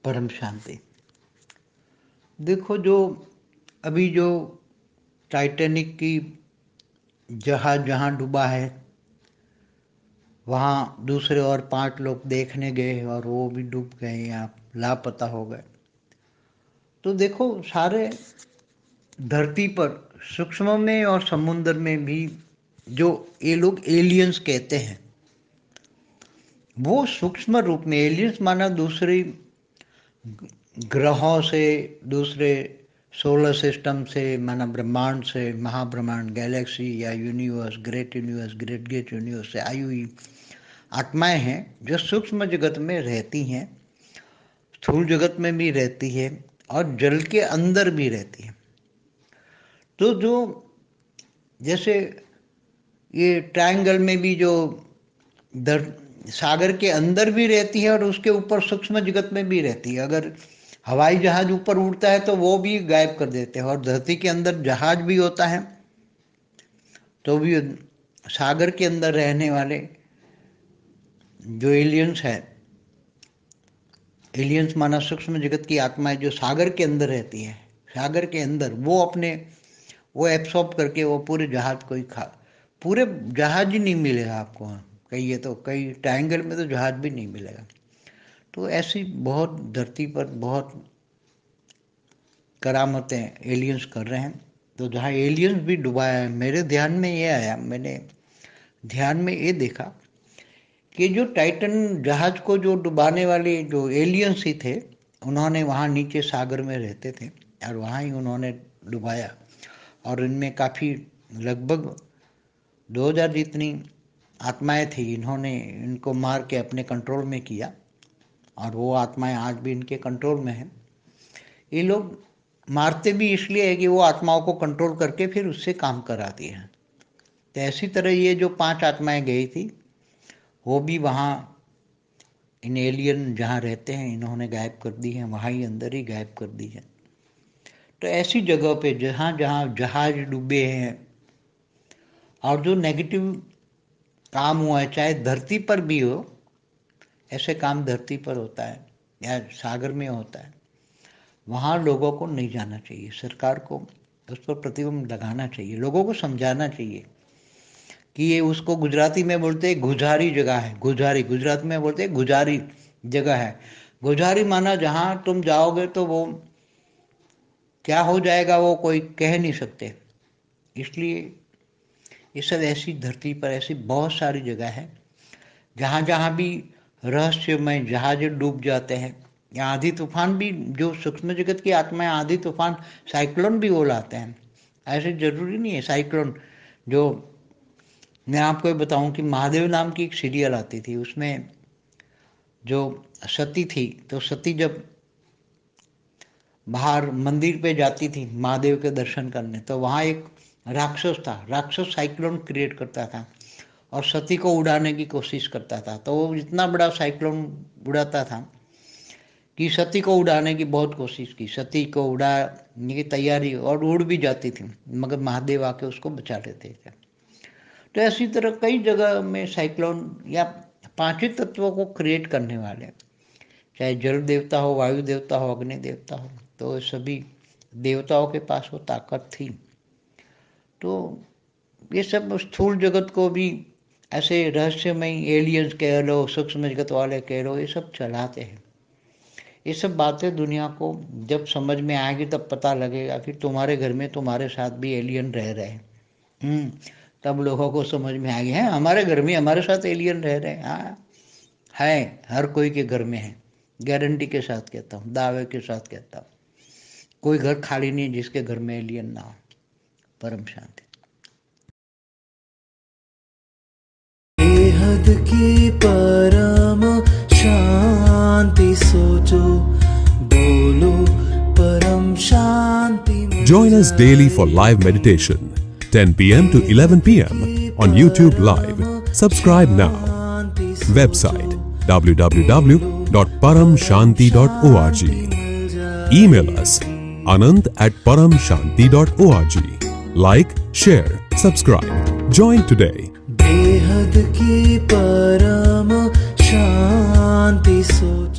परम शांति। देखो, जो अभी जो टाइटैनिक की जहाज जहाँ डूबा है, वहाँ दूसरे और 5 लोग देखने गए और वो भी डूब गए या लापता हो गए। तो देखो, सारे धरती पर सूक्ष्म में और समुद्र में भी जो ये लोग एलियंस कहते हैं, वो सूक्ष्म रूप में एलियंस माना दूसरी ग्रहों से, दूसरे सोलर सिस्टम से, माना ब्रह्मांड से, महाब्रह्मांड, गैलेक्सी या यूनिवर्स, ग्रेट यूनिवर्स से आई हुई आत्माएं हैं जो सूक्ष्म जगत में रहती हैं, स्थूल जगत में भी रहती है और जल के अंदर भी रहती है। तो जो जैसे ये ट्रायंगल में भी जो सागर के अंदर भी रहती है और उसके ऊपर सूक्ष्म जगत में भी रहती है। अगर हवाई जहाज ऊपर उड़ता है तो वो भी गायब कर देते हैं, और धरती के अंदर जहाज भी होता है तो भी सागर के अंदर रहने वाले जो एलियंस है, एलियंस माना सूक्ष्म जगत की आत्माएं जो सागर के अंदर रहती है, सागर के अंदर वो एब्सॉर्ब करके वो पूरे जहाज को ही पूरे जहाज ही नहीं मिलेगा आपको। कहीं तो कई ट्रायंगल में तो जहाज भी नहीं मिलेगा। तो ऐसी बहुत धरती पर बहुत करामतें एलियंस कर रहे हैं। तो जहाँ एलियंस भी डुबाया है, मेरे ध्यान में ये आया, मैंने ध्यान में ये देखा कि जो टाइटन जहाज को जो डुबाने वाले जो एलियंस ही थे, उन्होंने वहाँ नीचे सागर में रहते थे और वहाँ ही उन्होंने डुबाया। और इनमें काफ़ी लगभग 2000 जितनी आत्माएं थी, इन्होंने इनको मार के अपने कंट्रोल में किया और वो आत्माएं आज भी इनके कंट्रोल में हैं। ये लोग मारते भी इसलिए है कि वो आत्माओं को कंट्रोल करके फिर उससे काम कराती हैं। तो ऐसी तरह ये जो 5 आत्माएं गई थी, वो भी वहाँ इन एलियन जहाँ रहते हैं इन्होंने गायब कर दी है, वहाँ ही अंदर ही गायब कर दी है। तो ऐसी जगह पे जहाँ जहाँ जहाज डूबे हैं और जो नेगेटिव काम हुआ है, चाहे धरती पर भी हो, ऐसे काम धरती पर होता है या सागर में होता है, वहाँ लोगों को नहीं जाना चाहिए। सरकार को उस पर प्रतिबंध लगाना चाहिए, लोगों को समझाना चाहिए कि ये, उसको गुजराती में बोलते हैं गुजारी जगह है। गुजारी गुजरात में बोलते हैं गुजारी जगह है। गुजारी माना जहाँ तुम जाओगे तो वो क्या हो जाएगा वो कोई कह नहीं सकते। इसलिए ये सब ऐसी धरती पर ऐसी बहुत सारी जगह है जहाँ जहाँ भी रहस्यमय जहाज डूब जाते हैं, या आंधी तूफान भी, जो सूक्ष्म जगत की आत्माएं आंधी तूफान साइक्लोन भी वो लाते हैं। ऐसे जरूरी नहीं है साइक्लोन। जो मैं आपको बताऊं कि महादेव नाम की एक सीरियल आती थी, उसमें जो सती थी, तो सती जब बाहर मंदिर पे जाती थी महादेव के दर्शन करने, तो वहाँ एक राक्षस था। राक्षस साइक्लोन क्रिएट करता था और सती को उड़ाने की कोशिश करता था। तो वो इतना बड़ा साइक्लोन उड़ाता था कि सती को उड़ाने की बहुत कोशिश की, सती को उड़ाने की तैयारी, और उड़ भी जाती थी, मगर महादेव आके उसको बचा लेते थे। तो ऐसी तरह कई जगह में साइक्लोन या 5 तत्वों को क्रिएट करने वाले, चाहे जल देवता हो, वायु देवता हो, अग्नि देवता हो, तो सभी देवताओं के पास वो ताकत थी। तो ये सब स्थूल जगत को भी ऐसे रहस्यमय एलियंस कह लो, सूक्ष्म जगत वाले कह लो, ये सब चलाते हैं। ये सब बातें दुनिया को जब समझ में आएगी तब पता लगेगा कि तुम्हारे घर में तुम्हारे साथ भी एलियन रह रहे हैं। तब लोगों को समझ में आ गया है हमारे घर में हमारे साथ एलियन रह रहे हैं। हाँ है, हर कोई के घर में है। गारंटी के साथ कहता हूँ, दावे के साथ कहता हूँ, कोई घर खाली नहीं जिसके घर में एलियन ना हो। परम शांति। बेहद की परम शांति सोचो, बोलो परम शांति। Join us daily for live meditation, 10 p.m. to 11 p.m. on YouTube Live. Subscribe now. Website www.paramshanti.org. Email us anant@paramshanti.org. Like, share, subscribe. Join today. बेहद की परम शांति सोचो।